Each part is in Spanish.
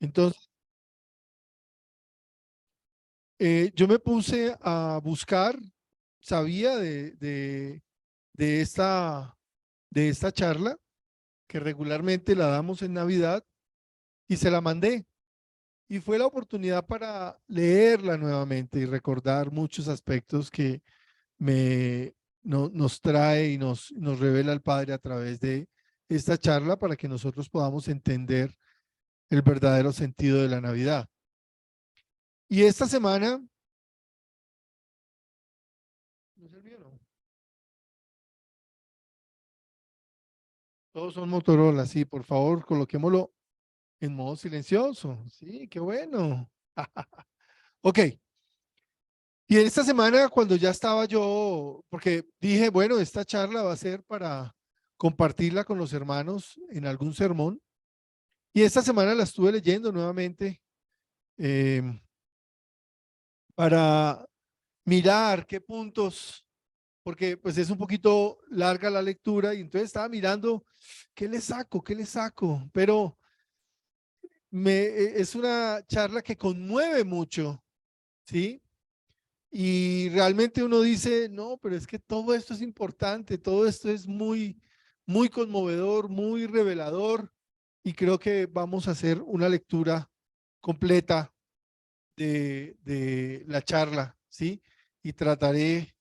Entonces, yo me puse a buscar, sabía de de esta charla que regularmente la damos en Navidad y se la mandé. Y fue la oportunidad para leerla nuevamente y recordar muchos aspectos que nos trae y nos revela el Padre a través de esta charla para que nosotros podamos entender el verdadero sentido de la Navidad. Y esta semana, ¿no es el mío, no? Todos son Motorola, sí, por favor, coloquémoslo en modo silencioso. Sí, qué bueno. Ok, y en esta semana cuando ya estaba yo, porque dije, bueno, esta charla va a ser para compartirla con los hermanos en algún sermón, y esta semana la estuve leyendo nuevamente eh, para mirar qué puntos, porque pues es un poquito larga la lectura, y entonces estaba mirando qué le saco, pero es una charla que conmueve mucho, ¿sí? Y realmente uno dice, no, pero es que todo esto es importante, todo esto es muy conmovedor, muy revelador, y creo que vamos a hacer una lectura completa de la charla, ¿sí? Y trataré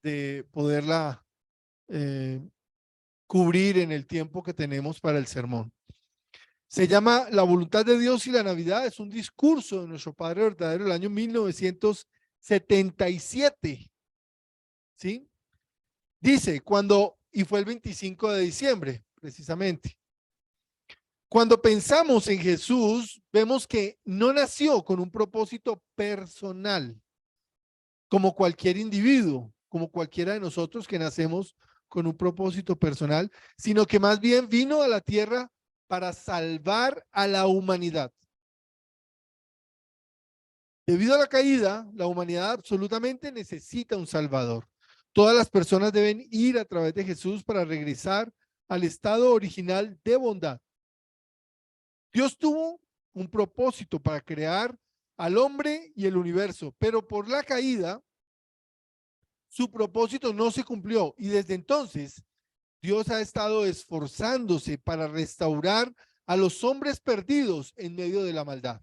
de poderla eh, cubrir en el tiempo que tenemos para el sermón. Se llama La voluntad de Dios y la Navidad. Es un discurso de nuestro Padre verdadero del año 1977, ¿sí? Dice, y fue el 25 de diciembre, precisamente. Cuando pensamos en Jesús, vemos que no nació con un propósito personal, como cualquier individuo, como cualquiera de nosotros que nacemos con un propósito personal, sino que más bien vino a la tierra para salvar a la humanidad. Debido a la caída, la humanidad absolutamente necesita un Salvador. Todas las personas deben ir a través de Jesús para regresar al estado original de bondad. Dios tuvo un propósito para crear al hombre y el universo, pero por la caída, su propósito no se cumplió y desde entonces Dios ha estado esforzándose para restaurar a los hombres perdidos en medio de la maldad.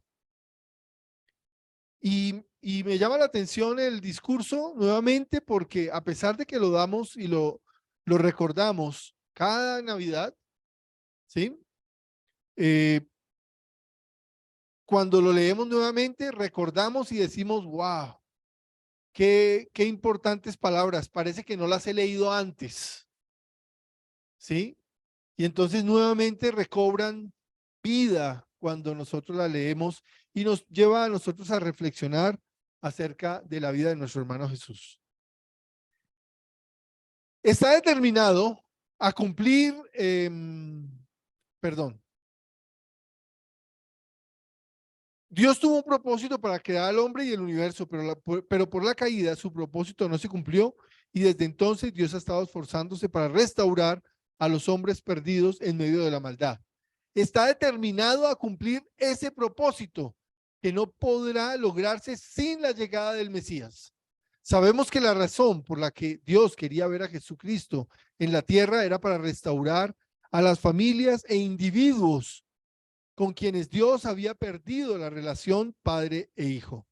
Y me llama la atención el discurso nuevamente porque a pesar de que lo damos y lo recordamos cada Navidad, ¿sí? Eh, Cuando lo leemos nuevamente, recordamos y decimos, wow, qué importantes palabras, parece que no las he leído antes, ¿sí? Y entonces nuevamente recobran vida cuando nosotros la leemos y nos lleva a nosotros a reflexionar acerca de la vida de nuestro hermano Jesús. Está determinado a cumplir, perdón, Dios tuvo un propósito para crear al hombre y el universo, pero por la caída su propósito no se cumplió y desde entonces Dios ha estado esforzándose para restaurar a los hombres perdidos en medio de la maldad. Está determinado a cumplir ese propósito que no podrá lograrse sin la llegada del Mesías. Sabemos que la razón por la que Dios quería ver a Jesucristo en la tierra era para restaurar a las familias e individuos con quienes Dios había perdido la relación padre e hijo.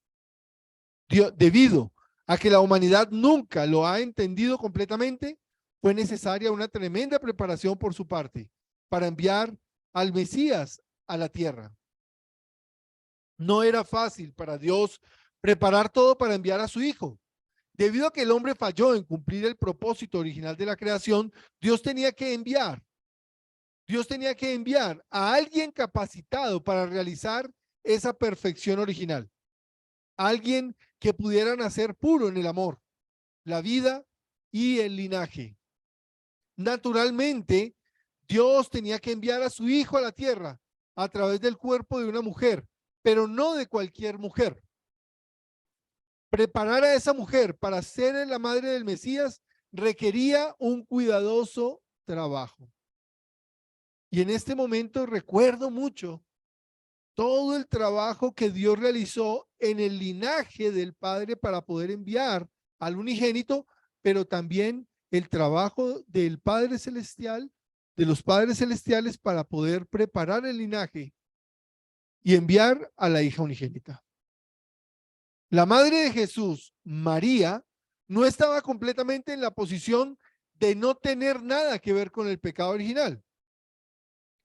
Debido a que la humanidad nunca lo ha entendido completamente, fue necesaria una tremenda preparación por su parte para enviar al Mesías a la tierra. No era fácil para Dios preparar todo para enviar a su hijo. Debido a que el hombre falló en cumplir el propósito original de la creación, Dios tenía que enviar a alguien capacitado para realizar esa perfección original. Alguien que pudiera nacer puro en el amor, la vida y el linaje. Naturalmente, Dios tenía que enviar a su hijo a la tierra a través del cuerpo de una mujer, pero no de cualquier mujer. Preparar a esa mujer para ser la madre del Mesías requería un cuidadoso trabajo. Y en este momento recuerdo mucho todo el trabajo que Dios realizó en el linaje del Padre para poder enviar al unigénito, pero también el trabajo del Padre Celestial, de los Padres Celestiales para poder preparar el linaje y enviar a la hija unigénita. La madre de Jesús, María, no estaba completamente en la posición de no tener nada que ver con el pecado original.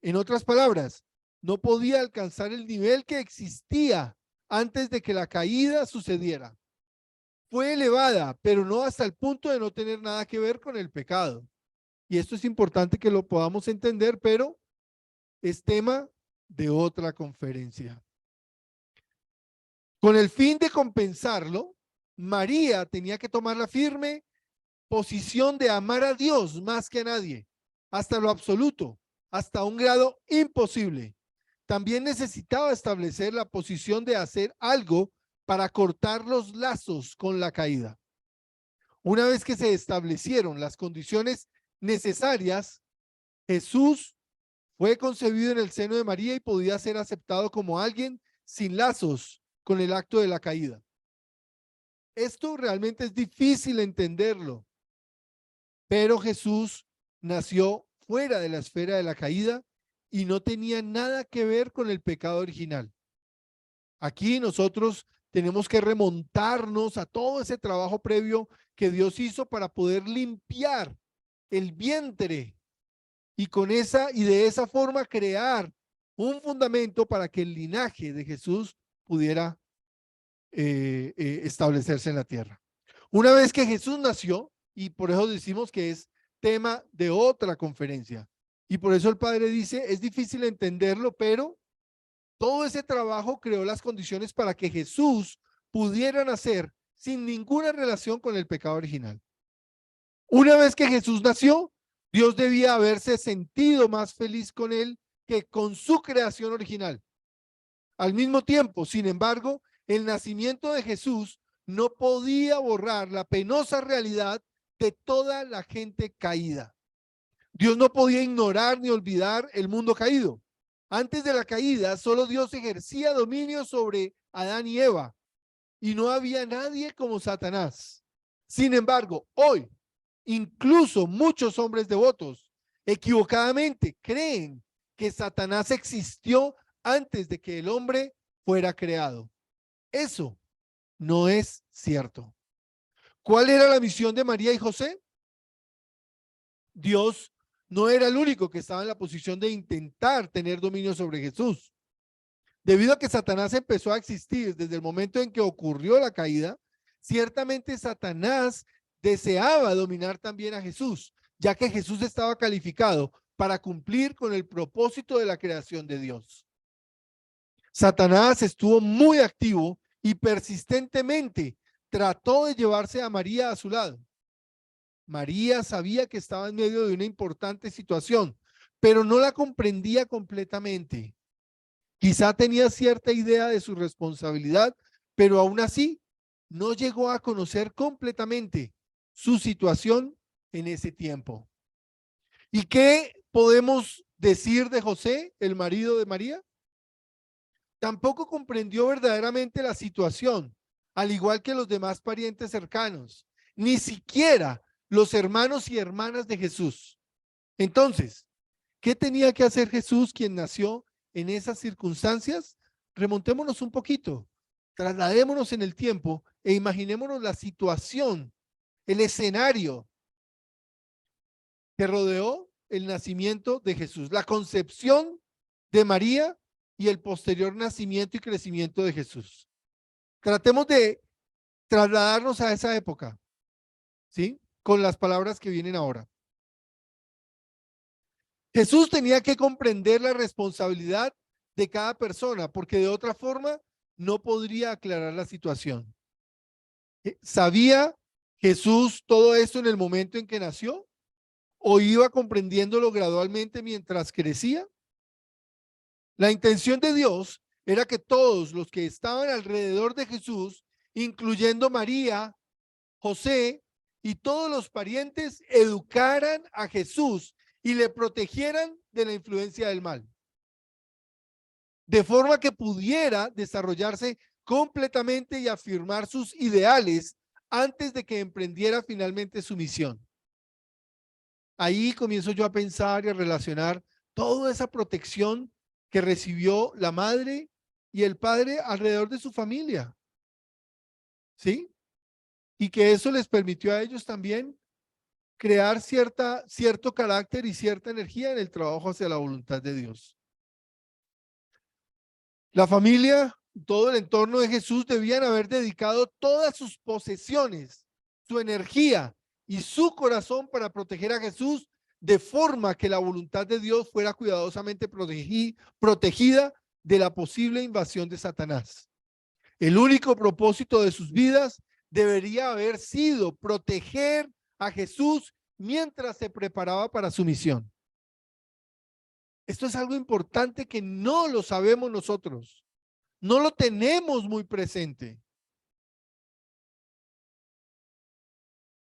En otras palabras, no podía alcanzar el nivel que existía antes de que la caída sucediera. Fue elevada, pero no hasta el punto de no tener nada que ver con el pecado. Y esto es importante que lo podamos entender, pero es tema de otra conferencia. Con el fin de compensarlo, María tenía que tomar la firme posición de amar a Dios más que a nadie, hasta lo absoluto, hasta un grado imposible. También necesitaba establecer la posición de hacer algo para cortar los lazos con la caída. Una vez que se establecieron las condiciones necesarias, Jesús fue concebido en el seno de María y podía ser aceptado como alguien sin lazos con el acto de la caída. Esto realmente es difícil entenderlo, pero Jesús nació fuera de la esfera de la caída y no tenía nada que ver con el pecado original. Aquí nosotros tenemos que remontarnos a todo ese trabajo previo que Dios hizo para poder limpiar el vientre y de esa forma crear un fundamento para que el linaje de Jesús pudiera establecerse en la tierra. Una vez que Jesús nació, y por eso decimos que es tema de otra conferencia, y por eso el Padre dice, es difícil entenderlo, pero todo ese trabajo creó las condiciones para que Jesús pudiera nacer sin ninguna relación con el pecado original. Una vez que Jesús nació, Dios debía haberse sentido más feliz con él que con su creación original. Al mismo tiempo, sin embargo, el nacimiento de Jesús no podía borrar la penosa realidad de toda la gente caída. Dios no podía ignorar ni olvidar el mundo caído. Antes de la caída, solo Dios ejercía dominio sobre Adán y Eva, y no había nadie como Satanás. Sin embargo, hoy, incluso muchos hombres devotos equivocadamente creen que Satanás existió antes de que el hombre fuera creado. Eso no es cierto. ¿Cuál era la misión de María y José? Dios no era el único que estaba en la posición de intentar tener dominio sobre Jesús. Debido a que Satanás empezó a existir desde el momento en que ocurrió la caída, ciertamente Satanás deseaba dominar también a Jesús, ya que Jesús estaba calificado para cumplir con el propósito de la creación de Dios. Satanás estuvo muy activo y persistentemente trató de llevarse a María a su lado. María sabía que estaba en medio de una importante situación, pero no la comprendía completamente. Quizá tenía cierta idea de su responsabilidad, pero aún así no llegó a conocer completamente su situación en ese tiempo. ¿Y qué podemos decir de José, el marido de María? Tampoco comprendió verdaderamente la situación, al igual que los demás parientes cercanos, ni siquiera los hermanos y hermanas de Jesús. Entonces, ¿qué tenía que hacer Jesús, quien nació en esas circunstancias? Remontémonos un poquito, trasladémonos en el tiempo e imaginémonos la situación, el escenario que rodeó el nacimiento de Jesús, la concepción de María y el posterior nacimiento y crecimiento de Jesús. Tratemos de trasladarnos a esa época, ¿sí? Con las palabras que vienen ahora. Jesús tenía que comprender la responsabilidad de cada persona, porque de otra forma no podría aclarar la situación. ¿Sabía Jesús todo esto en el momento en que nació? ¿O iba comprendiéndolo gradualmente mientras crecía? La intención de Dios era que todos los que estaban alrededor de Jesús, incluyendo María, José y todos los parientes, educaran a Jesús y le protegieran de la influencia del mal. de forma que pudiera desarrollarse completamente y afirmar sus ideales antes de que emprendiera finalmente su misión. Ahí comienzo yo a pensar y a relacionar toda esa protección que recibió la madre y el padre alrededor de su familia, ¿sí? Y que eso les permitió a ellos también crear cierto carácter y cierta energía en el trabajo hacia la voluntad de Dios. La familia, todo el entorno de Jesús debían haber dedicado todas sus posesiones, su energía y su corazón para proteger a Jesús de forma que la voluntad de Dios fuera cuidadosamente protegida de la posible invasión de Satanás. El único propósito de sus vidas debería haber sido proteger a Jesús mientras se preparaba para su misión. Esto es algo importante que no lo sabemos nosotros. No lo tenemos muy presente.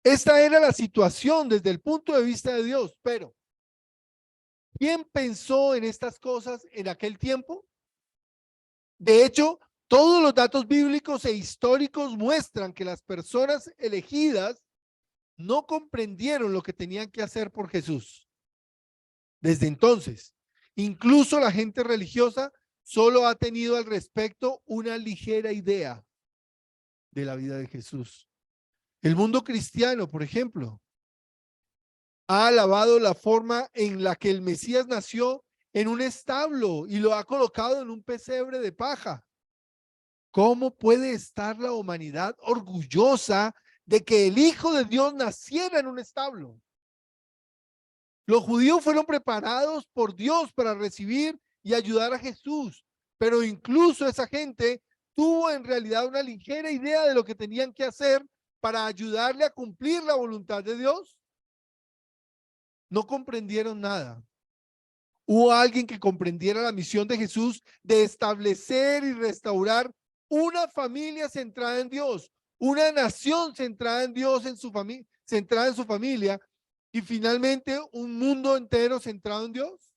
Esta era la situación desde el punto de vista de Dios, pero ¿quién pensó en estas cosas en aquel tiempo? De hecho, todos los datos bíblicos e históricos muestran que las personas elegidas no comprendieron lo que tenían que hacer por Jesús. Desde entonces, incluso la gente religiosa solo ha tenido al respecto una ligera idea de la vida de Jesús. El mundo cristiano, por ejemplo, ha alabado la forma en la que el Mesías nació en un establo y lo ha colocado en un pesebre de paja. ¿Cómo puede estar la humanidad orgullosa de que el Hijo de Dios naciera en un establo? Los judíos fueron preparados por Dios para recibir y ayudar a Jesús, pero incluso esa gente tuvo en realidad una ligera idea de lo que tenían que hacer para ayudarle a cumplir la voluntad de Dios. No comprendieron nada. Hubo alguien que comprendiera la misión de Jesús de establecer y restaurar una familia centrada en Dios, una nación centrada en Dios, centrada en su familia, y finalmente un mundo entero centrado en Dios.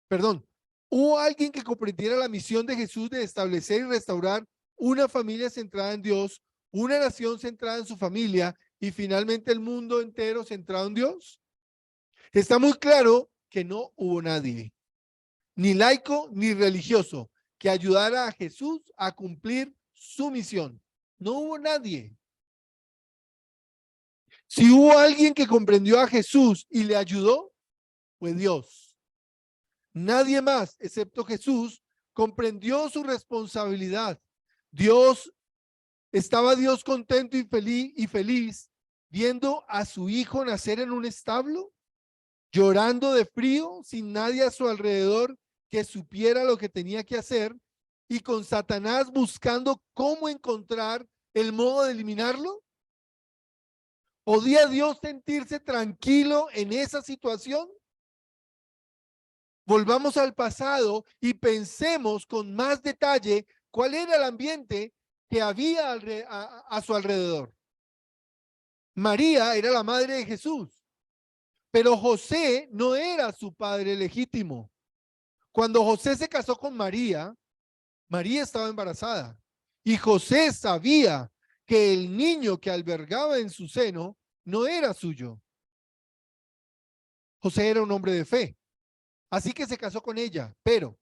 Perdón, hubo alguien que comprendiera la misión de Jesús de establecer y restaurar una familia centrada en Dios, una nación centrada en su familia y finalmente el mundo entero centrado en Dios. Está muy claro que no hubo nadie, ni laico ni religioso, que ayudara a Jesús a cumplir su misión. No hubo nadie. Si hubo alguien que comprendió a Jesús y le ayudó, fue Dios. Nadie más, excepto Jesús, comprendió su responsabilidad. Estaba Dios contento y feliz viendo a su hijo nacer en un establo, llorando de frío, sin nadie a su alrededor que supiera lo que tenía que hacer, y con Satanás buscando cómo encontrar el modo de eliminarlo. ¿Podía Dios sentirse tranquilo en esa situación? Volvamos al pasado y pensemos con más detalle cuál era el ambiente que había a su alrededor. María era la madre de Jesús, pero José no era su padre legítimo. Cuando José se casó con María, María estaba embarazada y José sabía que el niño que albergaba en su seno no era suyo. José era un hombre de fe, así que se casó con ella, pero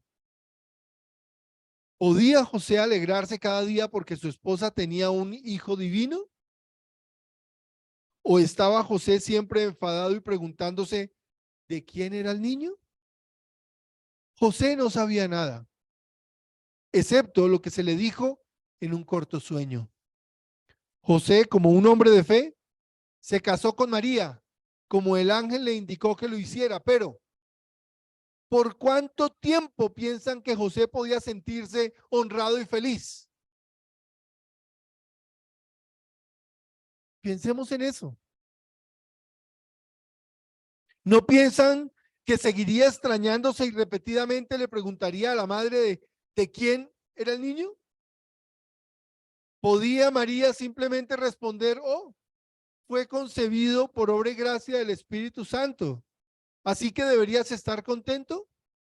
¿podía José alegrarse cada día porque su esposa tenía un hijo divino? ¿O estaba José siempre enfadado y preguntándose de quién era el niño? José no sabía nada, excepto lo que se le dijo en un corto sueño. José, como un hombre de fe, se casó con María, como el ángel le indicó que lo hiciera, pero ¿por cuánto tiempo piensan que José podía sentirse honrado y feliz? Pensemos en eso. ¿No piensan que seguiría extrañándose y repetidamente le preguntaría a la madre de quién era el niño? ¿Podía María simplemente responder, oh, fue concebido por obra y gracia del Espíritu Santo, así que deberías estar contento?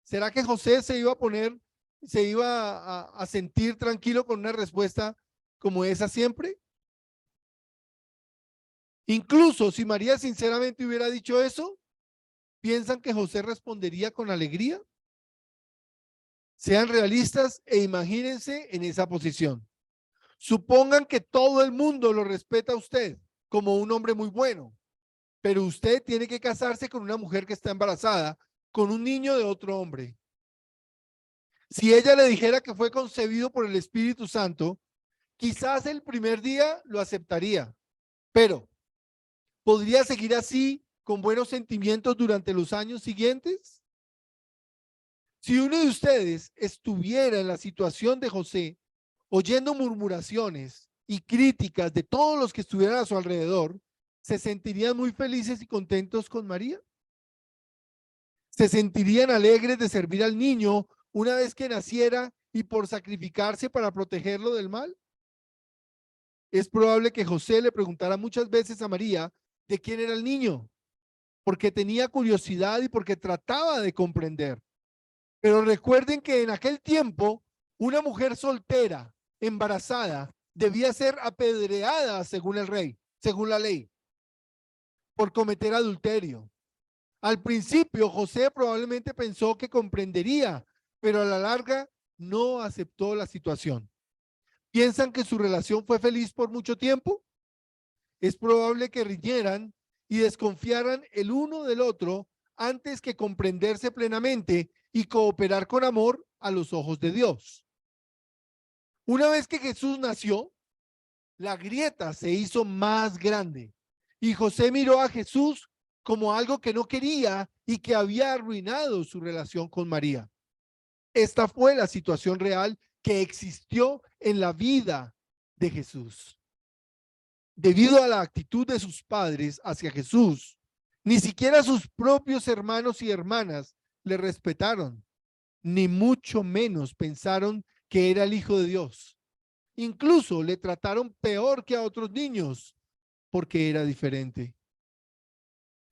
¿Será que José se iba a poner, se iba a sentir tranquilo con una respuesta como esa siempre? Incluso si María sinceramente hubiera dicho eso, ¿piensan que José respondería con alegría? Sean realistas e imagínense en esa posición. Supongan que todo el mundo lo respeta a usted como un hombre muy bueno, pero usted tiene que casarse con una mujer que está embarazada, con un niño de otro hombre. Si ella le dijera que fue concebido por el Espíritu Santo, quizás el primer día lo aceptaría, pero ¿podría seguir así con buenos sentimientos durante los años siguientes? Si uno de ustedes estuviera en la situación de José, oyendo murmuraciones y críticas de todos los que estuvieran a su alrededor, ¿se sentirían muy felices y contentos con María? ¿Se sentirían alegres de servir al niño una vez que naciera y por sacrificarse para protegerlo del mal? Es probable que José le preguntara muchas veces a María de quién era el niño, porque tenía curiosidad y porque trataba de comprender. Pero recuerden que en aquel tiempo, una mujer soltera, embarazada, debía ser apedreada según el rey, según la ley, por cometer adulterio. Al principio, José probablemente pensó que comprendería, pero a la larga no aceptó la situación. ¿Piensan que su relación fue feliz por mucho tiempo? Es probable que riñeran y desconfiaran el uno del otro antes que comprenderse plenamente y cooperar con amor a los ojos de Dios. Una vez que Jesús nació, la grieta se hizo más grande y José miró a Jesús como algo que no quería y que había arruinado su relación con María. Esta fue la situación real que existió en la vida de Jesús. Debido a la actitud de sus padres hacia Jesús, ni siquiera sus propios hermanos y hermanas le respetaron, ni mucho menos pensaron que era el Hijo de Dios. Incluso le trataron peor que a otros niños porque era diferente.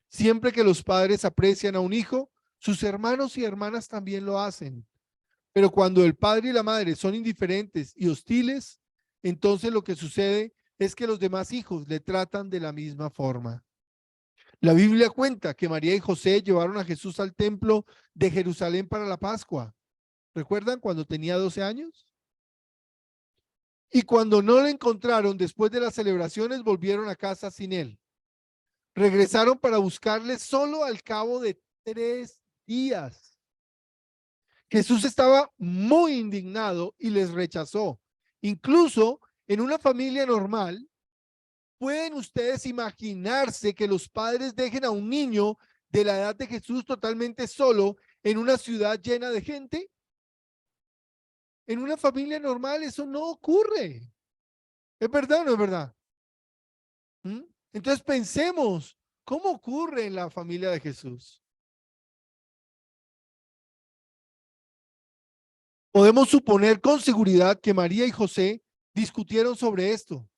Siempre que los padres aprecian a un hijo, sus hermanos y hermanas también lo hacen. Pero cuando el padre y la madre son indiferentes y hostiles, entonces lo que sucede es que los demás hijos le tratan de la misma forma. La Biblia cuenta que María y José llevaron a Jesús al templo de Jerusalén para la Pascua. ¿Recuerdan cuando tenía 12 años? Y cuando no lo encontraron después de las celebraciones, volvieron a casa sin él. Regresaron para buscarle solo al cabo de 3 días. Jesús estaba muy indignado y les rechazó. Incluso en una familia normal, ¿pueden ustedes imaginarse que los padres dejen a un niño de la edad de Jesús totalmente solo en una ciudad llena de gente? En una familia normal eso no ocurre. ¿Es verdad o no es verdad? ¿Mm? Entonces pensemos, ¿cómo ocurre en la familia de Jesús? Podemos suponer con seguridad que María y José discutieron sobre esto.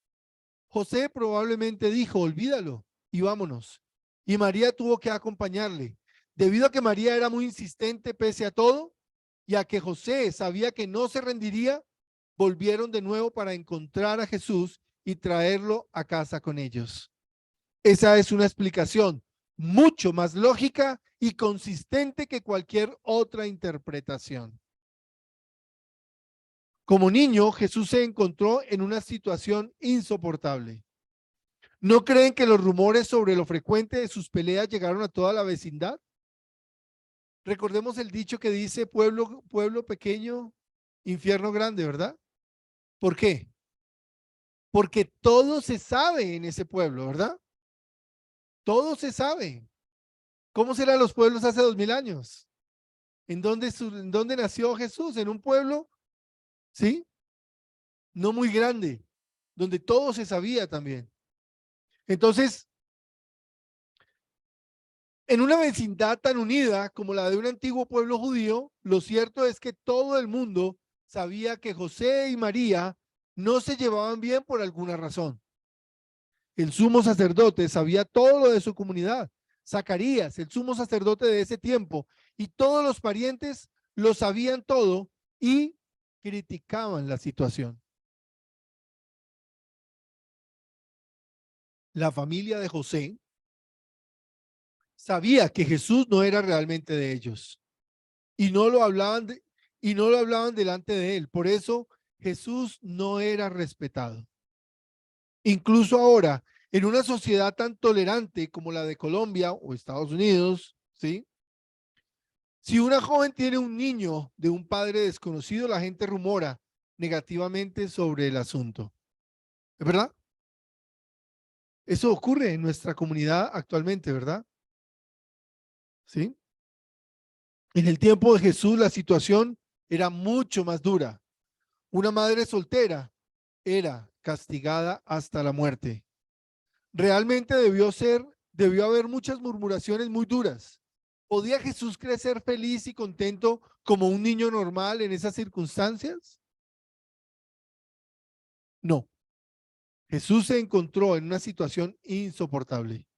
José probablemente dijo, olvídalo y vámonos. Y María tuvo que acompañarle. Debido a que María era muy insistente pese a todo, y a que José sabía que no se rendiría, volvieron de nuevo para encontrar a Jesús y traerlo a casa con ellos. Esa es una explicación mucho más lógica y consistente que cualquier otra interpretación. Como niño, Jesús se encontró en una situación insoportable. ¿No creen que los rumores sobre lo frecuente de sus peleas llegaron a toda la vecindad? Recordemos el dicho que dice pueblo pequeño, infierno grande, ¿verdad? ¿Por qué? Porque todo se sabe en ese pueblo, ¿verdad? Todo se sabe. ¿Cómo serán los pueblos hace 2000 años? ¿En dónde nació Jesús? En un pueblo, ¿sí? No muy grande, donde todo se sabía también. Entonces, en una vecindad tan unida como la de un antiguo pueblo judío, lo cierto es que todo el mundo sabía que José y María no se llevaban bien por alguna razón. El sumo sacerdote sabía todo lo de su comunidad. Zacarías, el sumo sacerdote de ese tiempo, y todos los parientes lo sabían todo y criticaban la situación. La familia de José sabía que Jesús no era realmente de ellos y no lo hablaban delante de él. Por eso Jesús no era respetado. Incluso ahora, en una sociedad tan tolerante como la de Colombia o Estados Unidos, ¿sí? Si una joven tiene un niño de un padre desconocido, la gente rumora negativamente sobre el asunto. ¿Es verdad? Eso ocurre en nuestra comunidad actualmente, ¿verdad? ¿Sí? En el tiempo de Jesús la situación era mucho más dura. Una madre soltera era castigada hasta la muerte. Realmente debió haber muchas murmuraciones muy duras. ¿Podía Jesús crecer feliz y contento como un niño normal en esas circunstancias? No. Jesús se encontró en una situación insoportable.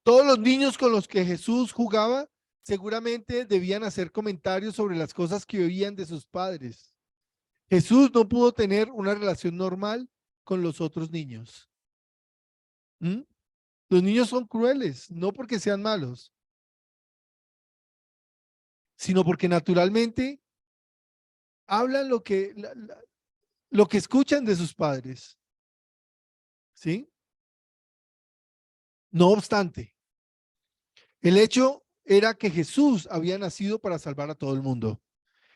Todos los niños con los que Jesús jugaba seguramente debían hacer comentarios sobre las cosas que oían de sus padres. Jesús no pudo tener una relación normal con los otros niños. ¿Mm? Los niños son crueles, no porque sean malos, sino porque naturalmente hablan lo que escuchan de sus padres. ¿Sí? No obstante, el hecho era que Jesús había nacido para salvar a todo el mundo.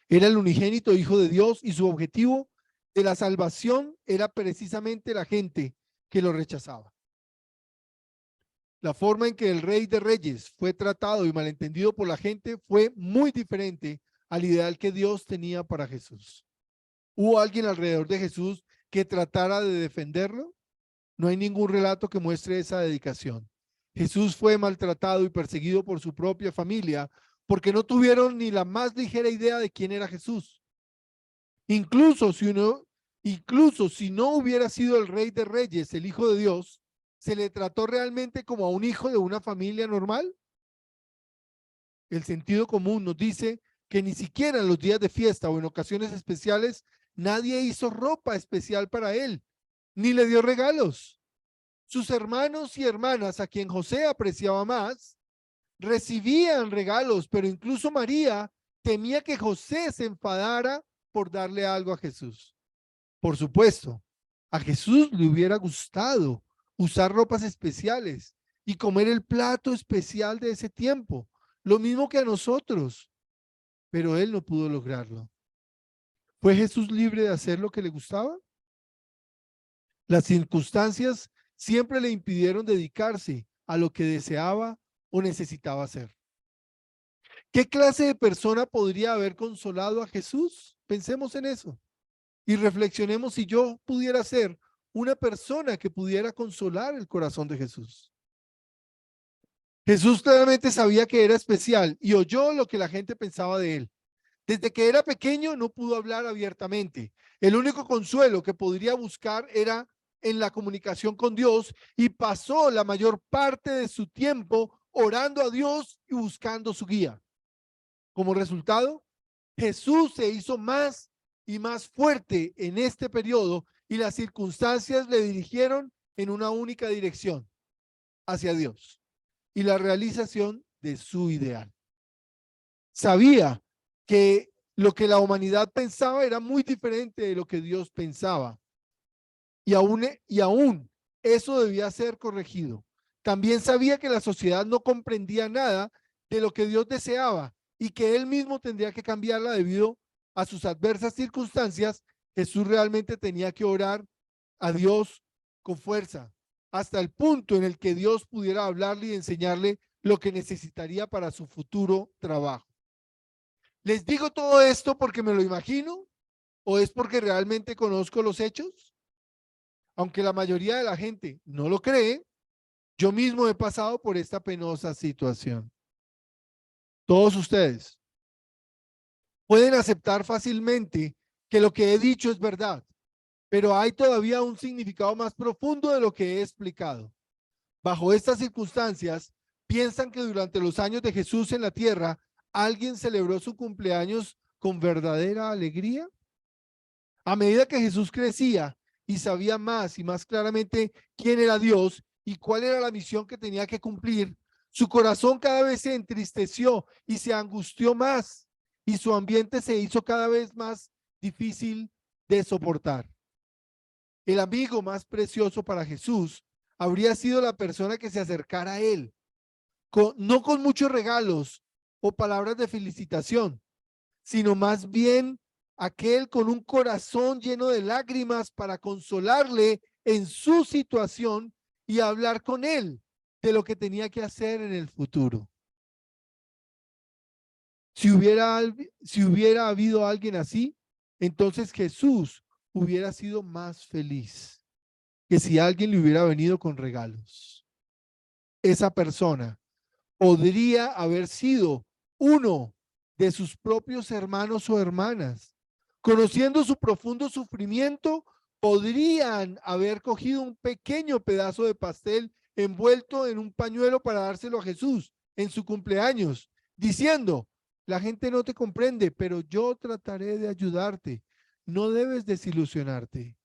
Era el unigénito Hijo de Dios y su objetivo de la salvación era precisamente la gente que lo rechazaba. La forma en que el Rey de Reyes fue tratado y malentendido por la gente fue muy diferente al ideal que Dios tenía para Jesús. ¿Hubo alguien alrededor de Jesús que tratara de defenderlo? No hay ningún relato que muestre esa dedicación. Jesús fue maltratado y perseguido por su propia familia porque no tuvieron ni la más ligera idea de quién era Jesús. Incluso si no hubiera sido el Rey de Reyes, el Hijo de Dios, ¿se le trató realmente como a un hijo de una familia normal? El sentido común nos dice que ni siquiera en los días de fiesta o en ocasiones especiales nadie hizo ropa especial para él, ni le dio regalos. Sus hermanos y hermanas, a quien José apreciaba más, recibían regalos, pero incluso María temía que José se enfadara por darle algo a Jesús. Por supuesto, a Jesús le hubiera gustado usar ropas especiales y comer el plato especial de ese tiempo, lo mismo que a nosotros, pero él no pudo lograrlo. ¿Fue Jesús libre de hacer lo que le gustaba? Las circunstancias siempre le impidieron dedicarse a lo que deseaba o necesitaba hacer. ¿Qué clase de persona podría haber consolado a Jesús? Pensemos en eso y reflexionemos si yo pudiera ser una persona que pudiera consolar el corazón de Jesús. Jesús claramente sabía que era especial y oyó lo que la gente pensaba de él. Desde que era pequeño no pudo hablar abiertamente. El único consuelo que podría buscar era en la comunicación con Dios y pasó la mayor parte de su tiempo orando a Dios y buscando su guía. Como resultado, Jesús se hizo más y más fuerte en este periodo y las circunstancias le dirigieron en una única dirección, hacia Dios y la realización de su ideal. Sabía que lo que la humanidad pensaba era muy diferente de lo que Dios pensaba. Y aún eso debía ser corregido. También sabía que la sociedad no comprendía nada de lo que Dios deseaba y que él mismo tendría que cambiarla debido a sus adversas circunstancias. Jesús realmente tenía que orar a Dios con fuerza, hasta el punto en el que Dios pudiera hablarle y enseñarle lo que necesitaría para su futuro trabajo. ¿Les digo todo esto porque me lo imagino o es porque realmente conozco los hechos? Aunque la mayoría de la gente no lo cree, yo mismo he pasado por esta penosa situación. Todos ustedes pueden aceptar fácilmente que lo que he dicho es verdad, pero hay todavía un significado más profundo de lo que he explicado. Bajo estas circunstancias, piensan que durante los años de Jesús en la tierra, ¿Alguien celebró su cumpleaños con verdadera alegría? A medida que Jesús crecía y sabía más y más claramente quién era Dios y cuál era la misión que tenía que cumplir, su corazón cada vez se entristeció y se angustió más, y su ambiente se hizo cada vez más difícil de soportar. El amigo más precioso para Jesús habría sido la persona que se acercara a él, no con muchos regalos o palabras de felicitación, sino más bien aquel con un corazón lleno de lágrimas para consolarle en su situación y hablar con él de lo que tenía que hacer en el futuro. Si hubiera habido alguien así, entonces Jesús hubiera sido más feliz que si alguien le hubiera venido con regalos. Esa persona podría haber sido uno de sus propios hermanos o hermanas. Conociendo su profundo sufrimiento, podrían haber cogido un pequeño pedazo de pastel envuelto en un pañuelo para dárselo a Jesús en su cumpleaños, diciendo: la gente no te comprende, pero yo trataré de ayudarte. No debes desilusionarte.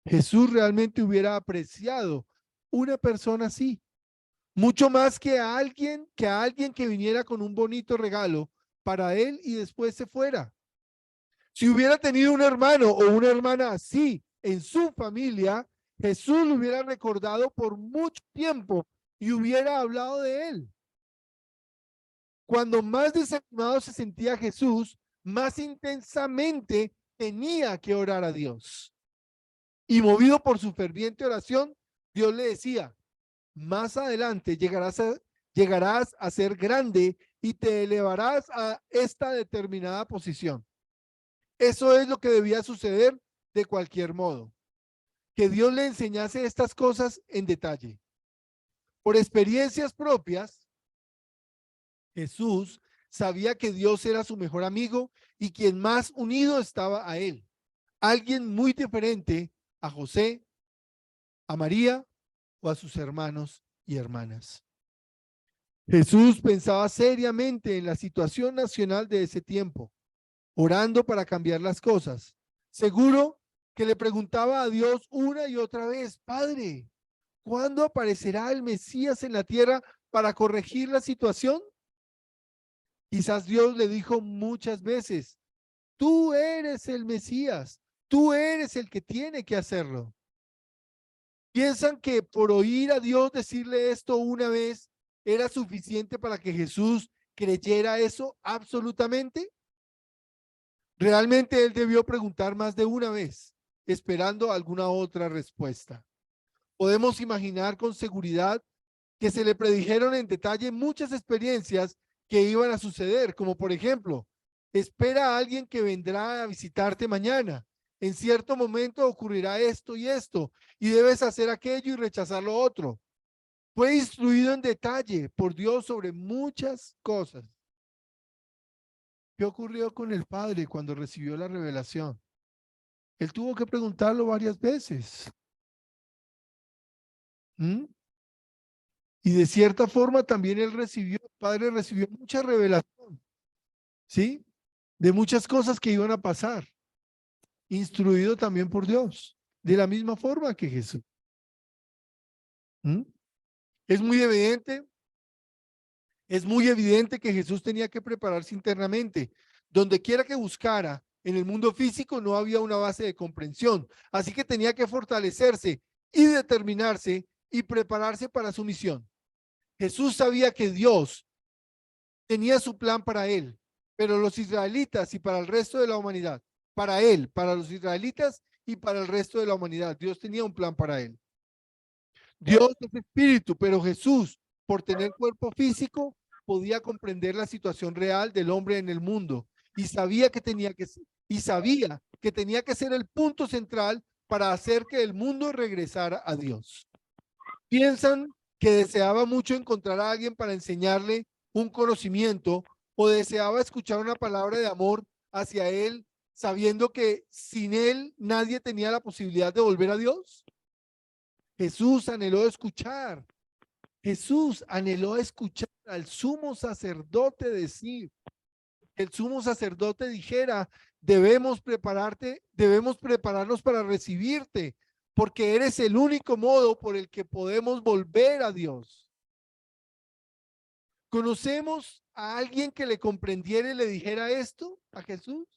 Jesús realmente hubiera apreciado una persona así, mucho más que a alguien que viniera con un bonito regalo para él y después se fuera. Si hubiera tenido un hermano o una hermana así en su familia, Jesús lo hubiera recordado por mucho tiempo y hubiera hablado de él. Cuando más desanimado se sentía Jesús, más intensamente tenía que orar a Dios. Y movido por su ferviente oración, Dios le decía: más adelante llegarás a ser grande y te elevarás a esta determinada posición. Eso es lo que debía suceder de cualquier modo, que Dios le enseñase estas cosas en detalle. Por experiencias propias, Jesús sabía que Dios era su mejor amigo y quien más unido estaba a él. Alguien muy diferente a José, a María o a sus hermanos y hermanas. Jesús pensaba seriamente en la situación nacional de ese tiempo, orando para cambiar las cosas. Seguro que le preguntaba a Dios una y otra vez: Padre, ¿cuándo aparecerá el Mesías en la tierra para corregir la situación? Quizás Dios le dijo muchas veces: tú eres el Mesías, tú eres el que tiene que hacerlo. ¿Piensan que por oír a Dios decirle esto una vez era suficiente para que Jesús creyera eso absolutamente? Realmente él debió preguntar más de una vez, esperando alguna otra respuesta. Podemos imaginar con seguridad que se le predijeron en detalle muchas experiencias que iban a suceder, como por ejemplo: espera a alguien que vendrá a visitarte mañana. En cierto momento ocurrirá esto y debes hacer aquello y rechazar lo otro. Fue instruido en detalle por Dios sobre muchas cosas. ¿Qué ocurrió con el padre cuando recibió la revelación? Él tuvo que preguntarlo varias veces. ¿Mm? Y de cierta forma también el padre recibió mucha revelación, ¿sí? De muchas cosas que iban a pasar, instruido también por Dios, de la misma forma que Jesús. ¿Mm? Es muy evidente, es muy evidente que Jesús tenía que prepararse internamente. Donde quiera que buscara, en el mundo físico no había una base de comprensión, así que tenía que fortalecerse y determinarse y prepararse para su misión. Jesús sabía que Dios tenía su plan para él, pero los israelitas y para el resto de la humanidad, para él, para los israelitas y para el resto de la humanidad, Dios tenía un plan para él. Dios es espíritu, pero Jesús, por tener cuerpo físico, podía comprender la situación real del hombre en el mundo y sabía que tenía que ser el punto central para hacer que el mundo regresara a Dios. Piensan que deseaba mucho encontrar a alguien para enseñarle un conocimiento o deseaba escuchar una palabra de amor hacia él, sabiendo que sin él nadie tenía la posibilidad de volver a Dios. Jesús anheló escuchar Jesús anheló escuchar al sumo sacerdote decir, que el sumo sacerdote dijera, debemos prepararnos para recibirte, porque eres el único modo por el que podemos volver a Dios. ¿Conocemos a alguien que le comprendiera y le dijera esto a Jesús?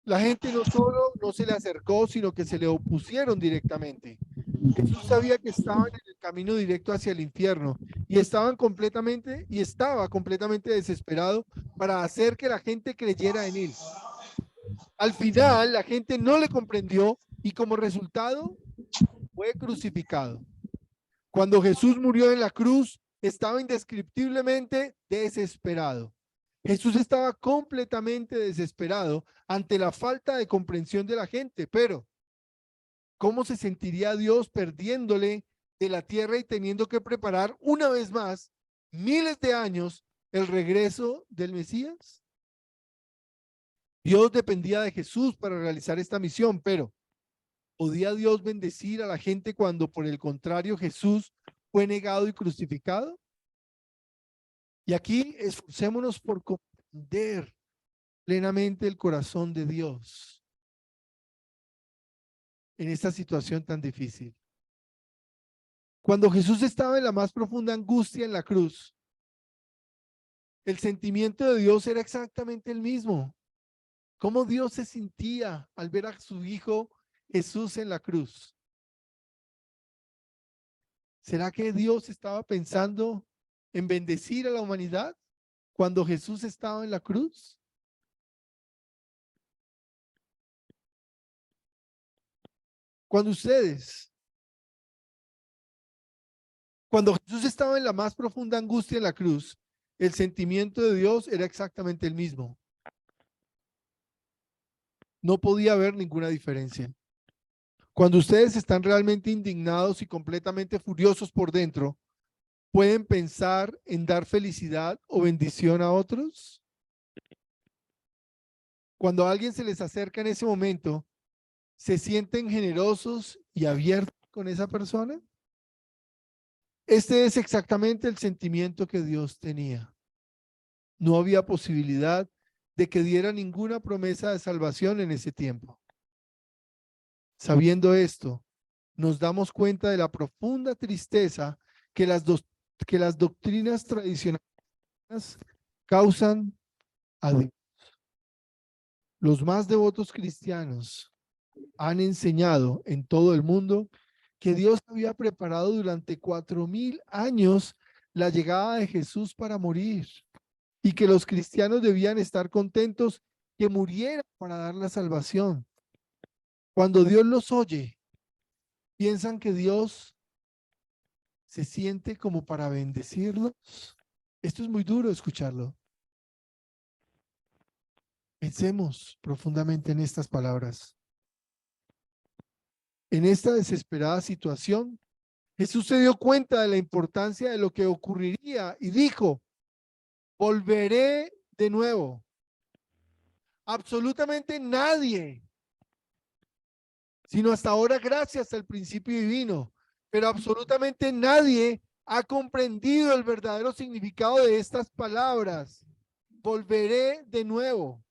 La gente no solo no se le acercó, sino que se le opusieron directamente. Jesús sabía que estaban en el camino directo hacia el infierno y estaba completamente desesperado para hacer que la gente creyera en él. Al final, la gente no le comprendió y como resultado fue crucificado. Cuando Jesús murió en la cruz, estaba indescriptiblemente desesperado. Jesús estaba completamente desesperado ante la falta de comprensión de la gente, pero ¿cómo se sentiría Dios perdiéndole de la tierra y teniendo que preparar una vez más, miles de años, el regreso del Mesías? Dios dependía de Jesús para realizar esta misión, pero ¿podía Dios bendecir a la gente cuando por el contrario Jesús fue negado y crucificado? Y aquí esforcémonos por comprender plenamente el corazón de Dios en esta situación tan difícil. Cuando Jesús estaba en la más profunda angustia en la cruz, el sentimiento de Dios era exactamente el mismo. ¿Cómo Dios se sentía al ver a su Hijo Jesús en la cruz? ¿Será que Dios estaba pensando en bendecir a la humanidad cuando Jesús estaba en la cruz? Cuando Jesús estaba en la más profunda angustia en la cruz, el sentimiento de Dios era exactamente el mismo. No podía haber ninguna diferencia. Cuando ustedes están realmente indignados y completamente furiosos por dentro, ¿pueden pensar en dar felicidad o bendición a otros? Cuando a alguien se les acerca en ese momento, ¿se sienten generosos y abiertos con esa persona? Este es exactamente el sentimiento que Dios tenía. No había posibilidad de que diera ninguna promesa de salvación en ese tiempo. Sabiendo esto, nos damos cuenta de la profunda tristeza que que las doctrinas tradicionales causan a Dios. Los más devotos cristianos han enseñado en todo el mundo que Dios había preparado durante 4000 años la llegada de Jesús para morir y que los cristianos debían estar contentos que muriera para dar la salvación. Cuando Dios los oye, piensan que Dios se siente como para bendecirlos. Esto es muy duro escucharlo. Pensemos profundamente en estas palabras. En esta desesperada situación, Jesús se dio cuenta de la importancia de lo que ocurriría y dijo, volveré de nuevo. Absolutamente nadie, sino hasta ahora gracias al principio divino, pero absolutamente nadie ha comprendido el verdadero significado de estas palabras. Volveré de nuevo.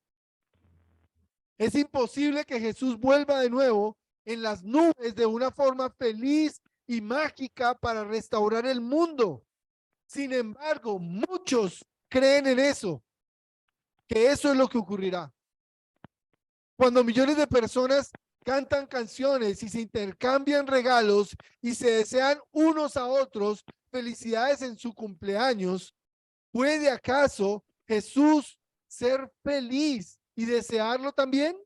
Es imposible que Jesús vuelva de nuevo en las nubes de una forma feliz y mágica para restaurar el mundo. Sin embargo, muchos creen en eso, que eso es lo que ocurrirá. Cuando millones de personas cantan canciones y se intercambian regalos y se desean unos a otros felicidades en su cumpleaños, ¿puede acaso Jesús ser feliz y desearlo también?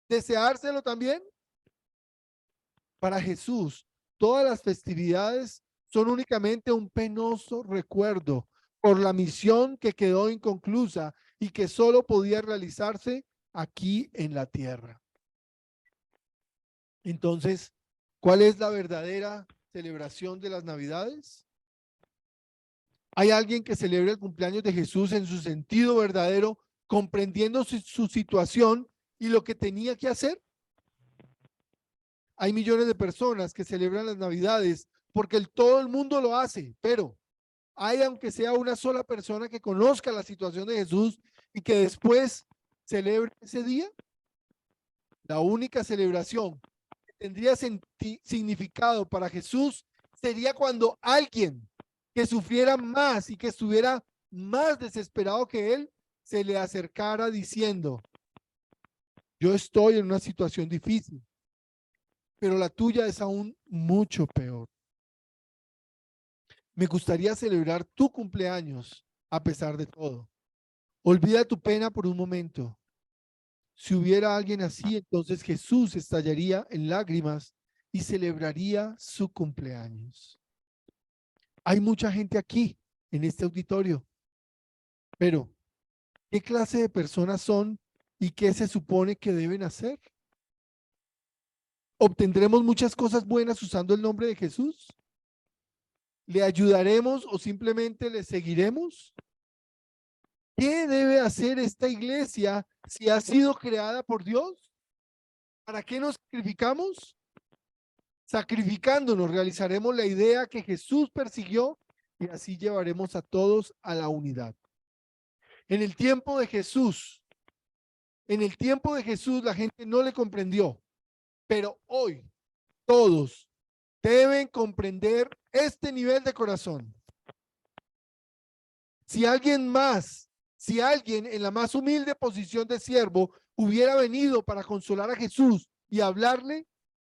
¿Deseárselo también? Para Jesús, todas las festividades son únicamente un penoso recuerdo por la misión que quedó inconclusa y que solo podía realizarse aquí en la tierra. Entonces, ¿cuál es la verdadera celebración de las Navidades? ¿Hay alguien que celebre el cumpleaños de Jesús en su sentido verdadero, comprendiendo su situación y lo que tenía que hacer? Hay millones de personas que celebran las Navidades porque todo el mundo lo hace, pero hay, aunque sea una sola persona que conozca la situación de Jesús y que después celebre ese día. La única celebración que tendría significado para Jesús sería cuando alguien que sufriera más y que estuviera más desesperado que él se le acercara diciendo: yo estoy en una situación difícil, pero la tuya es aún mucho peor. Me gustaría celebrar tu cumpleaños a pesar de todo. Olvida tu pena por un momento. Si hubiera alguien así, entonces Jesús estallaría en lágrimas y celebraría su cumpleaños. Hay mucha gente aquí en este auditorio, pero ¿qué clase de personas son y qué se supone que deben hacer? ¿Obtendremos muchas cosas buenas usando el nombre de Jesús? ¿Le ayudaremos o simplemente le seguiremos? ¿Qué debe hacer esta iglesia si ha sido creada por Dios? ¿Para qué nos sacrificamos? Sacrificándonos realizaremos la idea que Jesús persiguió y así llevaremos a todos a la unidad. En el tiempo de Jesús, la gente no le comprendió, pero hoy todos deben comprender este nivel de corazón. Si alguien en la más humilde posición de siervo hubiera venido para consolar a Jesús y hablarle,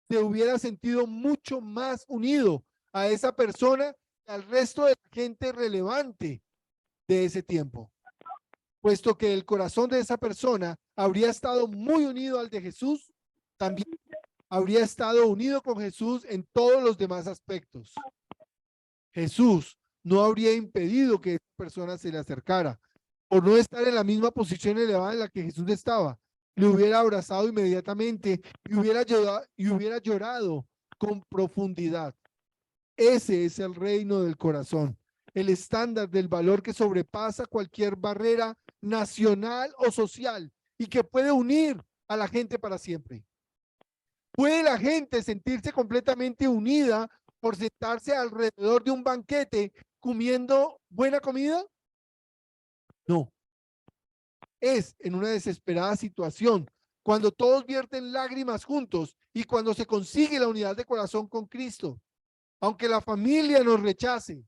se hubiera sentido mucho más unido a esa persona que al resto de la gente relevante de ese tiempo, puesto que el corazón de esa persona habría estado muy unido al de Jesús, también habría estado unido con Jesús en todos los demás aspectos. Jesús no habría impedido que esa persona se le acercara, por no estar en la misma posición elevada en la que Jesús estaba. Le hubiera abrazado inmediatamente y hubiera llorado con profundidad. Ese es el reino del corazón, el estándar del valor que sobrepasa cualquier barrera nacional o social y que puede unir a la gente para siempre. ¿Puede la gente sentirse completamente unida por sentarse alrededor de un banquete comiendo buena comida? No. Es en una desesperada situación, cuando todos vierten lágrimas juntos y cuando se consigue la unidad de corazón con Cristo. Aunque la familia nos rechace,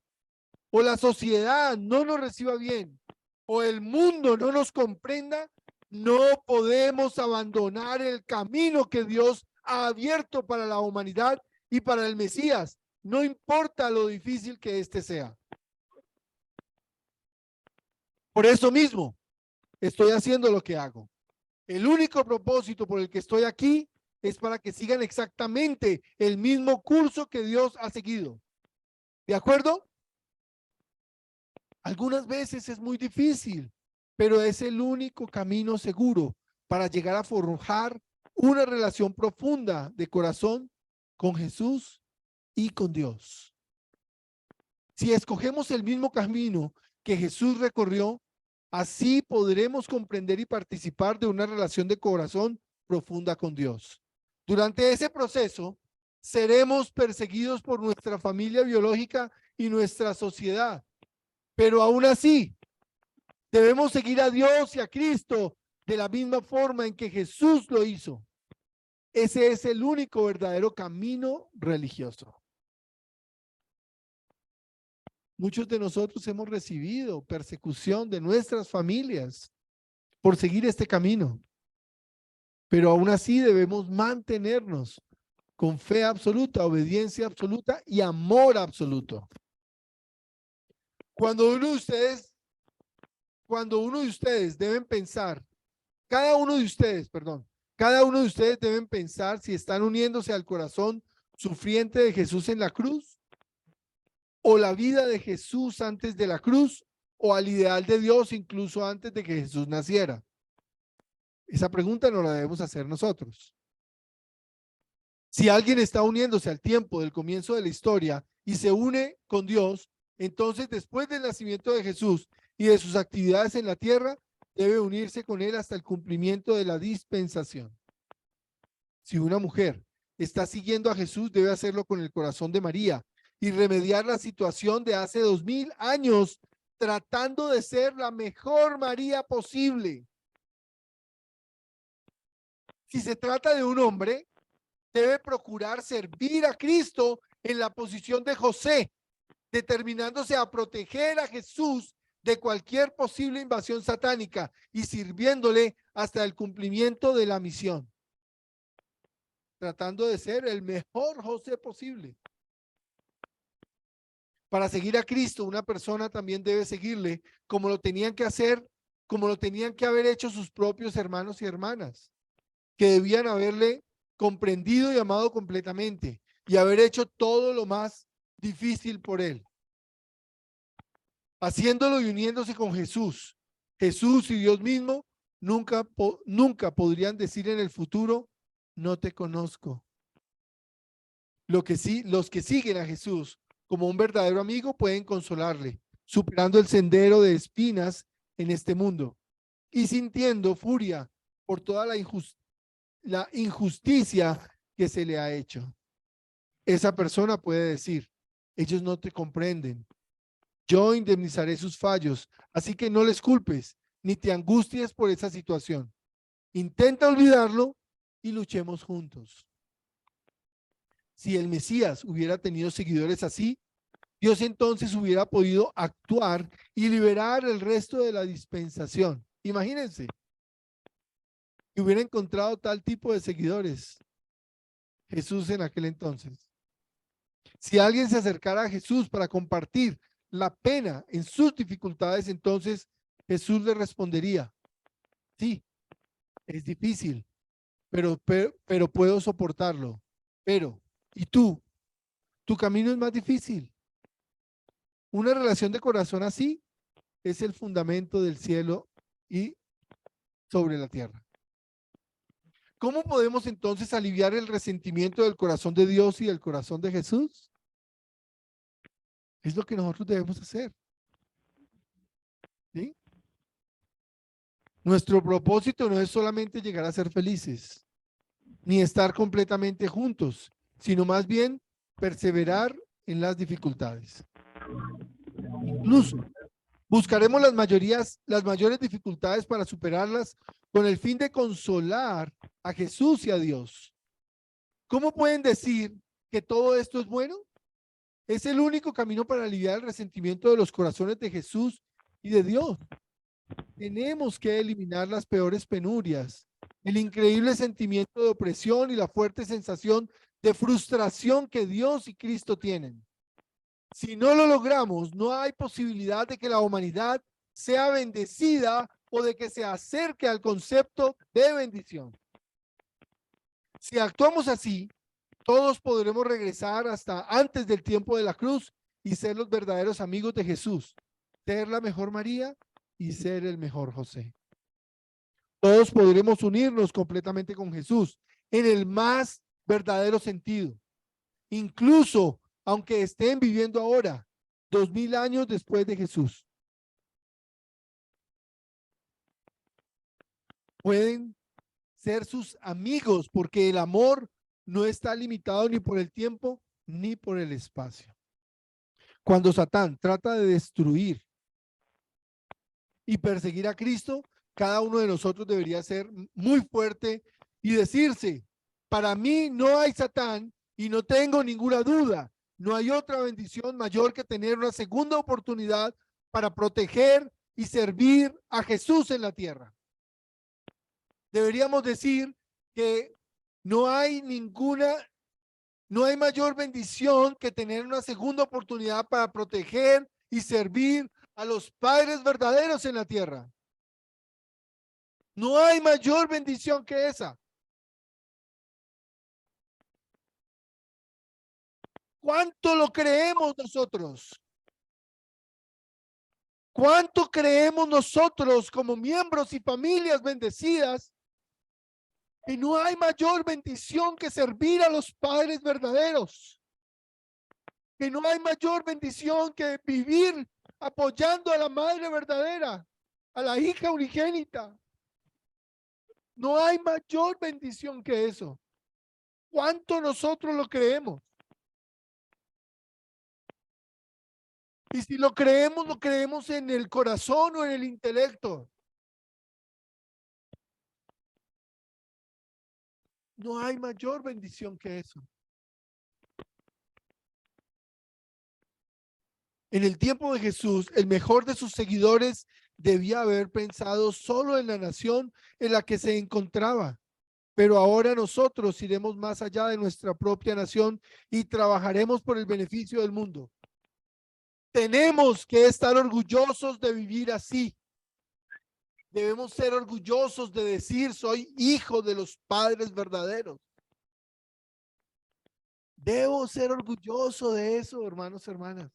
o la sociedad no nos reciba bien, o el mundo no nos comprenda, no podemos abandonar el camino que Dios ha abierto para la humanidad y para el Mesías, no importa lo difícil que éste sea. Por eso mismo, estoy haciendo lo que hago. El único propósito por el que estoy aquí es para que sigan exactamente el mismo curso que Dios ha seguido. ¿De acuerdo? Algunas veces es muy difícil, pero es el único camino seguro para llegar a forjar una relación profunda de corazón con Jesús y con Dios. Si escogemos el mismo camino que Jesús recorrió, así podremos comprender y participar de una relación de corazón profunda con Dios. Durante ese proceso, seremos perseguidos por nuestra familia biológica y nuestra sociedad, pero aún así, debemos seguir a Dios y a Cristo de la misma forma en que Jesús lo hizo. Ese es el único verdadero camino religioso. Muchos de nosotros hemos recibido persecución de nuestras familias por seguir este camino, pero aún así debemos mantenernos con fe absoluta, obediencia absoluta y amor absoluto. Cuando uno de ustedes deben pensar, cada uno de ustedes deben pensar si están uniéndose al corazón sufriente de Jesús en la cruz, o la vida de Jesús antes de la cruz, o al ideal de Dios incluso antes de que Jesús naciera. Esa pregunta no la debemos hacer nosotros. Si alguien está uniéndose al tiempo del comienzo de la historia y se une con Dios, entonces después del nacimiento de Jesús y de sus actividades en la tierra, debe unirse con él hasta el cumplimiento de la dispensación. Si una mujer está siguiendo a Jesús, debe hacerlo con el corazón de María, y remediar la situación de hace 2000 años, tratando de ser la mejor María posible. Si se trata de un hombre, debe procurar servir a Cristo en la posición de José, determinándose a proteger a Jesús de cualquier posible invasión satánica y sirviéndole hasta el cumplimiento de la misión, tratando de ser el mejor José posible. Para seguir a Cristo, una persona también debe seguirle como lo tenían que hacer, como lo tenían que haber hecho sus propios hermanos y hermanas, que debían haberle comprendido y amado completamente y haber hecho todo lo más difícil por él, haciéndolo y uniéndose con Jesús. Jesús y Dios mismo nunca podrían decir en el futuro, no te conozco. Lo que sí, los que siguen a Jesús como un verdadero amigo pueden consolarle, superando el sendero de espinas en este mundo y sintiendo furia por toda la injusticia que se le ha hecho. Esa persona puede decir, ellos no te comprenden, yo indemnizaré sus fallos, así que no les culpes ni te angusties por esa situación. Intenta olvidarlo y luchemos juntos. Si el Mesías hubiera tenido seguidores así, Dios entonces hubiera podido actuar y liberar el resto de la dispensación. Imagínense que hubiera encontrado tal tipo de seguidores Jesús en aquel entonces. Si alguien se acercara a Jesús para compartir la pena en sus dificultades, entonces Jesús le respondería, sí, es difícil, pero puedo soportarlo. Pero, ¿y tú? Tu camino es más difícil. Una relación de corazón así es el fundamento del cielo y sobre la tierra. ¿Cómo podemos entonces aliviar el resentimiento del corazón de Dios y del corazón de Jesús? Es lo que nosotros debemos hacer. ¿Sí? Nuestro propósito no es solamente llegar a ser felices, ni estar completamente juntos, sino más bien perseverar en las dificultades. Incluso buscaremos las mayores dificultades para superarlas con el fin de consolar a Jesús y a Dios. ¿Cómo pueden decir que todo esto es bueno? Es el único camino para aliviar el resentimiento de los corazones de Jesús y de Dios. Tenemos que eliminar las peores penurias, el increíble sentimiento de opresión y la fuerte sensación de frustración que Dios y Cristo tienen. Si no lo logramos, no hay posibilidad de que la humanidad sea bendecida o de que se acerque al concepto de bendición. Si actuamos así, todos podremos regresar hasta antes del tiempo de la cruz y ser los verdaderos amigos de Jesús, ser la mejor María y ser el mejor José. Todos podremos unirnos completamente con Jesús en el más verdadero sentido, incluso aunque estén viviendo ahora 2000 años después de Jesús. Pueden ser sus amigos porque el amor no está limitado ni por el tiempo ni por el espacio. Cuando Satán trata de destruir y perseguir a Cristo, cada uno de nosotros debería ser muy fuerte y decirse, para mí no hay Satán y no tengo ninguna duda, no hay otra bendición mayor que tener una segunda oportunidad para proteger y servir a Jesús en la tierra. Deberíamos decir que no hay mayor bendición que tener una segunda oportunidad para proteger y servir a los padres verdaderos en la tierra. No hay mayor bendición que esa. ¿Cuánto lo creemos nosotros? ¿Cuánto creemos nosotros como miembros y familias bendecidas? Y no hay mayor bendición que servir a los padres verdaderos. Que no hay mayor bendición que vivir apoyando a la madre verdadera, a la hija unigénita. No hay mayor bendición que eso. ¿Cuánto nosotros lo creemos? Y si lo creemos en el corazón o en el intelecto. No hay mayor bendición que eso. En el tiempo de Jesús, el mejor de sus seguidores debía haber pensado solo en la nación en la que se encontraba. Pero ahora nosotros iremos más allá de nuestra propia nación y trabajaremos por el beneficio del mundo. Tenemos que estar orgullosos de vivir así. Debemos ser orgullosos de decir, soy hijo de los padres verdaderos. Debo ser orgulloso de eso, hermanos, hermanas.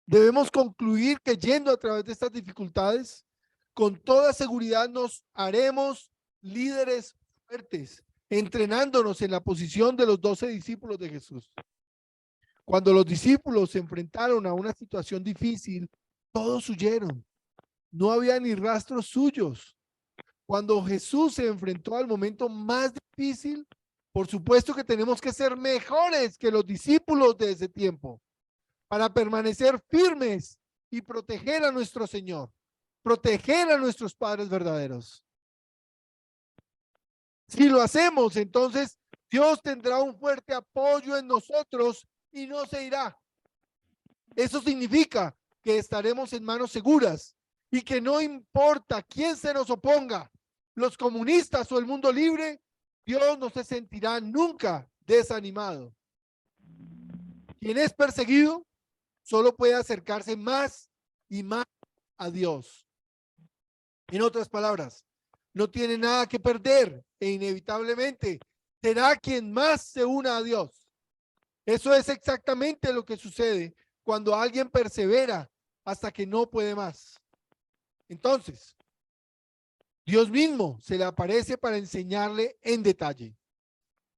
Debemos concluir que yendo a través de estas dificultades, con toda seguridad nos haremos líderes fuertes, entrenándonos en la posición de los 12 discípulos de Jesús. Cuando los discípulos se enfrentaron a una situación difícil, todos huyeron. No había ni rastros suyos. Cuando Jesús se enfrentó al momento más difícil, por supuesto que tenemos que ser mejores que los discípulos de ese tiempo para permanecer firmes y proteger a nuestro Señor, proteger a nuestros padres verdaderos. Si lo hacemos, entonces Dios tendrá un fuerte apoyo en nosotros y no se irá. Eso significa que estaremos en manos seguras y que no importa quién se nos oponga, los comunistas o el mundo libre, Dios no se sentirá nunca desanimado. Quien es perseguido solo puede acercarse más y más a Dios. En otras palabras, no tiene nada que perder e inevitablemente será quien más se una a Dios. Eso es exactamente lo que sucede cuando alguien persevera hasta que no puede más. Entonces, Dios mismo se le aparece para enseñarle en detalle.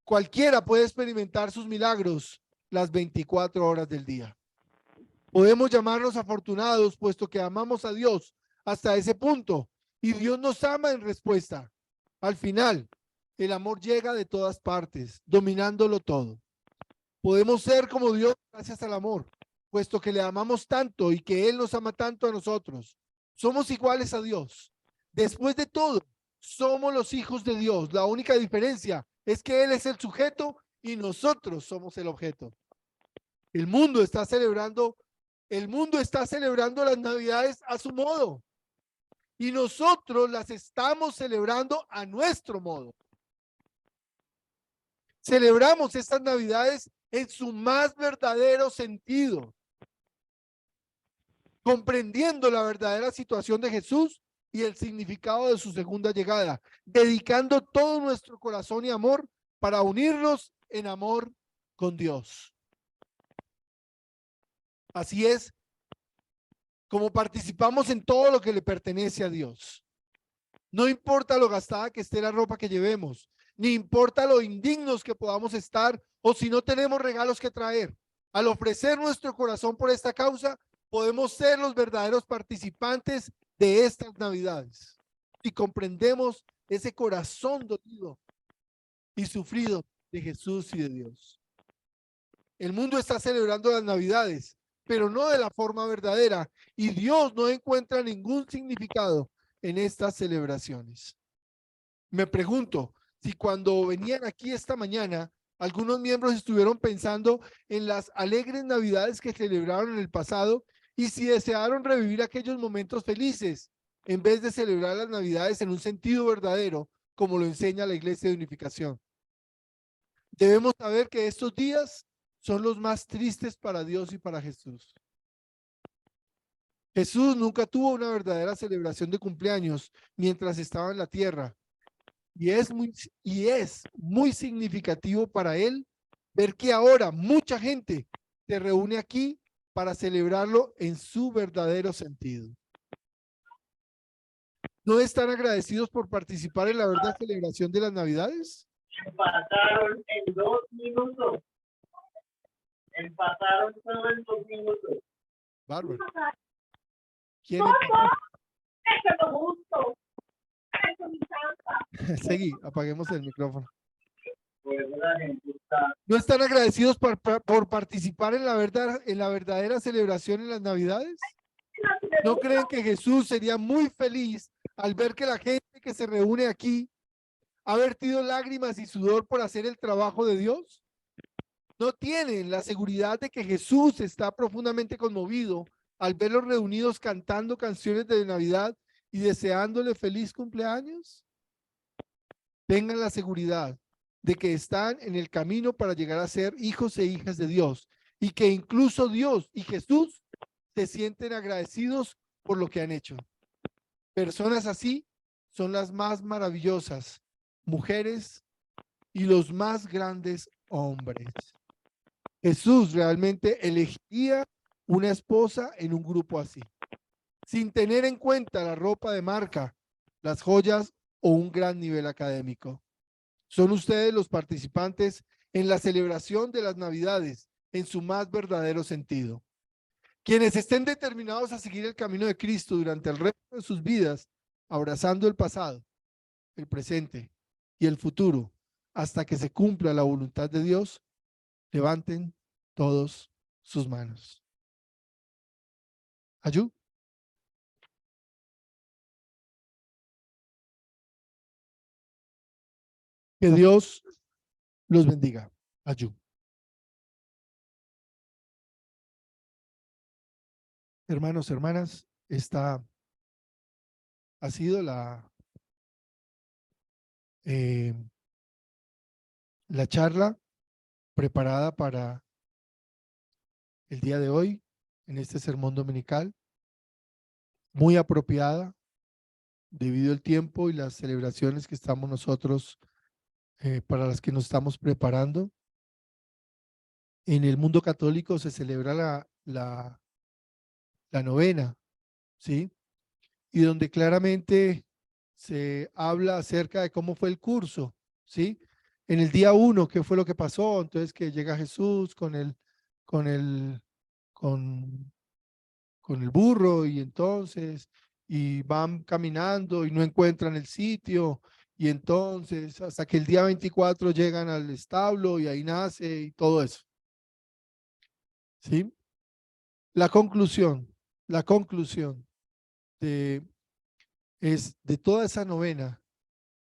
Cualquiera puede experimentar sus milagros las 24 horas del día. Podemos llamarnos afortunados puesto que amamos a Dios hasta ese punto y Dios nos ama en respuesta. Al final, el amor llega de todas partes, dominándolo todo. Podemos ser como Dios gracias al amor, puesto que le amamos tanto y que Él nos ama tanto a nosotros. Somos iguales a Dios. Después de todo, somos los hijos de Dios. La única diferencia es que Él es el sujeto y nosotros somos el objeto. El mundo está celebrando las Navidades a su modo y nosotros las estamos celebrando a nuestro modo. Celebramos estas Navidades en su más verdadero sentido, comprendiendo la verdadera situación de Jesús y el significado de su segunda llegada, dedicando todo nuestro corazón y amor para unirnos en amor con Dios. Así es como participamos en todo lo que le pertenece a Dios. No importa lo gastada que esté la ropa que llevemos, ni importa lo indignos que podamos estar o si no tenemos regalos que traer. Al ofrecer nuestro corazón por esta causa, podemos ser los verdaderos participantes de estas Navidades. Y comprendemos ese corazón dolido y sufrido de Jesús y de Dios. El mundo está celebrando las Navidades, pero no de la forma verdadera, y Dios no encuentra ningún significado en estas celebraciones. Me pregunto si cuando venían aquí esta mañana, algunos miembros estuvieron pensando en las alegres Navidades que celebraron en el pasado y si desearon revivir aquellos momentos felices en vez de celebrar las Navidades en un sentido verdadero, como lo enseña la Iglesia de Unificación. Debemos saber que estos días son los más tristes para Dios y para Jesús. Jesús nunca tuvo una verdadera celebración de cumpleaños mientras estaba en la tierra. Y es muy significativo para él ver que ahora mucha gente se reúne aquí para celebrarlo en su verdadero sentido. ¿No están agradecidos por participar en la verdadera celebración de las Navidades? Empataron en 2 minutos. Empataron solo en 2 minutos. Bárbaro. ¿Quién empató? Eso es lo justo. Eso me encanta. Seguí, apaguemos el micrófono. Pues la gente ¿No están agradecidos por participar en la verdadera celebración en las Navidades? ¿No creen que Jesús sería muy feliz al ver que la gente que se reúne aquí ha vertido lágrimas y sudor por hacer el trabajo de Dios? ¿No tienen la seguridad de que Jesús está profundamente conmovido al verlos reunidos cantando canciones de Navidad y deseándole feliz cumpleaños? Tengan la seguridad de que están en el camino para llegar a ser hijos e hijas de Dios y que incluso Dios y Jesús se sienten agradecidos por lo que han hecho. Personas así son las más maravillosas mujeres y los más grandes hombres. Jesús realmente elegiría una esposa en un grupo así, sin tener en cuenta la ropa de marca, las joyas o un gran nivel académico. Son ustedes los participantes en la celebración de las Navidades en su más verdadero sentido. Quienes estén determinados a seguir el camino de Cristo durante el resto de sus vidas, abrazando el pasado, el presente y el futuro, hasta que se cumpla la voluntad de Dios, levanten todos sus manos. Ayú. Que Dios los bendiga. Ayú. Hermanos, hermanas, esta ha sido la charla preparada para el día de hoy en este sermón dominical, muy apropiada debido al tiempo y las celebraciones que estamos nosotros para las que nos estamos preparando. En el mundo católico se celebra la novena, ¿sí? Y donde claramente se habla acerca de cómo fue el curso, ¿sí? En el día 1, ¿qué fue lo que pasó? Entonces que llega Jesús con el burro y entonces, y van caminando y no encuentran el sitio, y entonces hasta que el día 24 llegan al establo y ahí nace y todo eso. ¿Sí? La conclusión de, de toda esa novena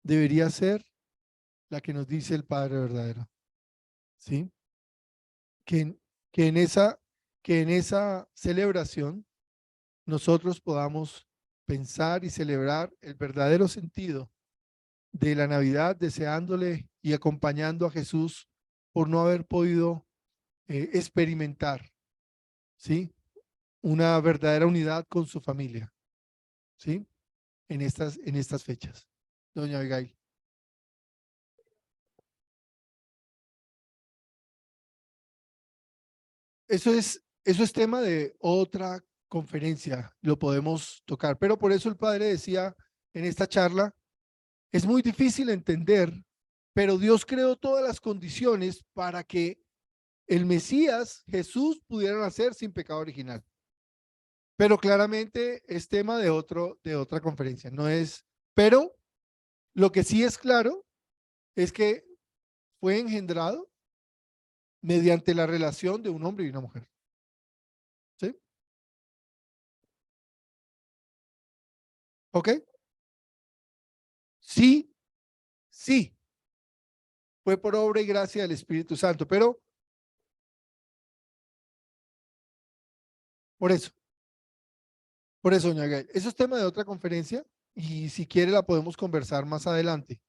debería ser la que nos dice el Padre verdadero. ¿Sí? Que, que, en esa, que en esa celebración nosotros podamos pensar y celebrar el verdadero sentido de la Navidad, deseándole y acompañando a Jesús por no haber podido experimentar, ¿sí? Una verdadera unidad con su familia, ¿sí? En estas fechas. Doña Abigail. Eso es tema de otra conferencia, lo podemos tocar, pero por eso el padre decía en esta charla, es muy difícil entender, pero Dios creó todas las condiciones para que el Mesías, Jesús, pudiera nacer sin pecado original. Pero claramente es tema de otra conferencia, no es, pero lo que sí es claro es que fue engendrado mediante la relación de un hombre y una mujer. ¿Sí? ¿Ok? Sí, sí, fue por obra y gracia del Espíritu Santo, pero por eso, doña Gael, eso es tema de otra conferencia y si quiere la podemos conversar más adelante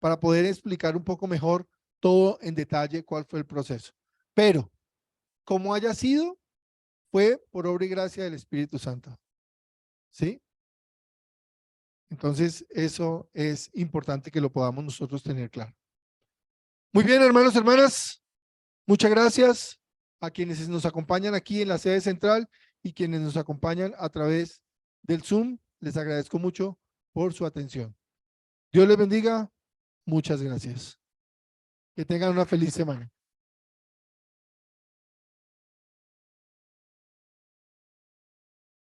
para poder explicar un poco mejor todo en detalle cuál fue el proceso. Pero, como haya sido, fue por obra y gracia del Espíritu Santo. ¿Sí? Entonces, eso es importante que lo podamos nosotros tener claro. Muy bien, hermanos, hermanas. Muchas gracias a quienes nos acompañan aquí en la sede central y quienes nos acompañan a través del Zoom. Les agradezco mucho por su atención. Dios les bendiga. Muchas gracias. Que tengan una feliz semana.